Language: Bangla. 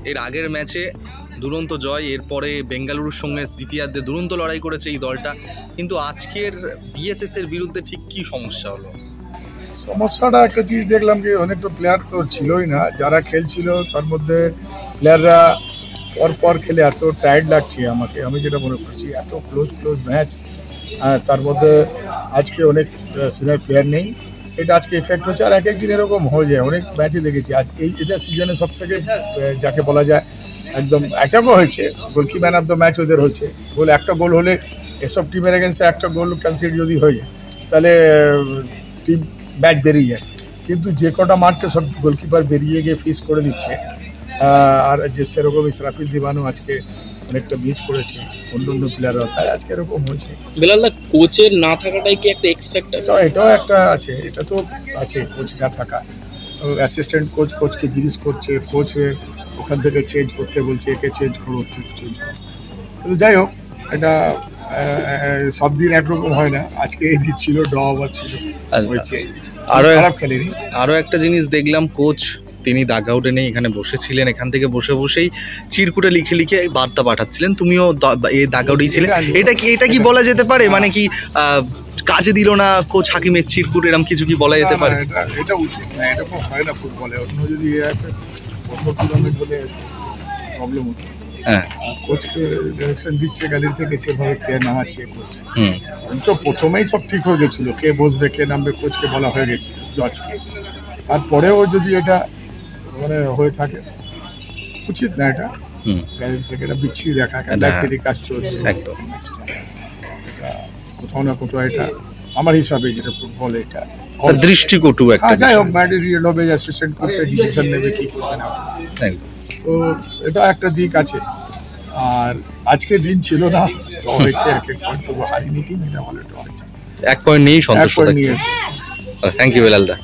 এর আগের ম্যাচে দুরন্ত জয়, এরপরে বেঙ্গালুরুর সঙ্গে দ্বিতীয়ার্ধে দুরন্ত লড়াই করেছে এই দলটা, কিন্তু আজকের বিএসএস এর বিরুদ্ধে ঠিক কি সমস্যা হলো? সমস্যাটা একটা জিনিস দেখলাম যে অনেকটা প্লেয়ার তো ছিলই না, যারা খেলছিল তার মধ্যে প্লেয়াররা পর খেলে এত টায়ার্ড লাগছে আমাকে, আমি যেটা মনে করছি এত ক্লোজ ম্যাচ, তার মধ্যে আজকে অনেক সিনিয়র প্লেয়ার নেই, সেটা আজকে এফেক্ট হচ্ছে। আর এক একদিন এরকম হয়ে যায়, অনেক ম্যাচে দেখেছি। আজ এটা সিজনে সব থেকে যাকে বলা যায় একদম অ্যাটাকও হয়েছে, গোলকি ম্যান অফ দ্য ম্যাচ ওদের হচ্ছে। একটা গোল হলে এসব টিমের এগেনস্টে একটা গোল কনসিড যদি হয়ে যায় তাহলে টিম ম্যাচ বেরিয়ে যায়, কিন্তু যে কটা মারছে সব গোলকিপার বেরিয়ে গিয়ে ফিস করে দিচ্ছে। আর যে সেরকম ইসরাফিল দিবানও আজকে অনেকটা মিস করেছে, অন্য প্লেয়াররা, তাই আজকে এরকম হয়েছে। বেলালদা, কোচের না থাকাটাই কি একটা এক্সপেক্টেড? এটাও একটা আছে, এটা তো আছে, কোচ না থাকা। অ্যাসিস্ট্যান্ট কোচকে জিজ্ঞেস করছে, কোচ ওখান থেকে চেঞ্জ করতে বলছে, একে চেঞ্জ করো, চেঞ্জ করো। কিন্তু যাই হোক, এটা সব দিন একরকম হয় না, আজকে এই দিন ছিল, ড্র ওভার ছিল, হয়েছে, খারাপ খেলেনি। আরও একটা জিনিস দেখলাম, কোচ তিনি দাগ আউটে নেই, এখানে বসেছিলেন, এখান থেকে বসেই চিরকুটে লিখে বার্তা পাঠাচ্ছিলেন, তুমিও এই দাগ আউটেই ছিলেন। এটা কি বলা যেতে পারে, মানে কি কাজে দিল না কোচ হাকিমের চিরকুট, এরকম কিছু কি বলা যেতে পারে? এটা উচিত না, এরকম হয় না ফুটবলে। অন্য যদি অন্য টুর্নামেন্ট হলে প্রবলেম হতো। হ্যাঁ, কোচকে ডিরেকশন দিচ্ছে গ্যালারি থেকে, সেভাবে প্লেয়ার নামাচ্ছে কোচ। প্রথমেই সব ঠিক হয়ে গেছিলো, কে বসবে কে নামবে, কোচকে বলা হয়ে গেছিল, জজকে। তারপরেও যদি এটা মানে হয়ে থাকে, উচিত না এটা গ্যালারি থেকে, এটা বিচ্ছিরি দেখা, ক্যান্ডাক্টেরই কাজ চলছে একদম। এটা কোথাও না কোথাও, এটা আমার হিসাবে যেটা ফুটবলে এটা দৃষ্টিকটু একটা। যাই হোক, ম্যাচের রিয়েল হবে, অ্যাসিস্ট্যান্ট কোচের ডিসিশন নেবে কি করবে না, তো এটা একটা দিক আছে। আর আজকে দিন ছিল না, হয়েছে এক এক পয়েন্ট, তবু হারিনি টিম, এটা ভালো হয়েছে, 1 পয়েন্ট নিয়েই সন্তুষ্ট। নিয়ে। Thank you বেলালদা।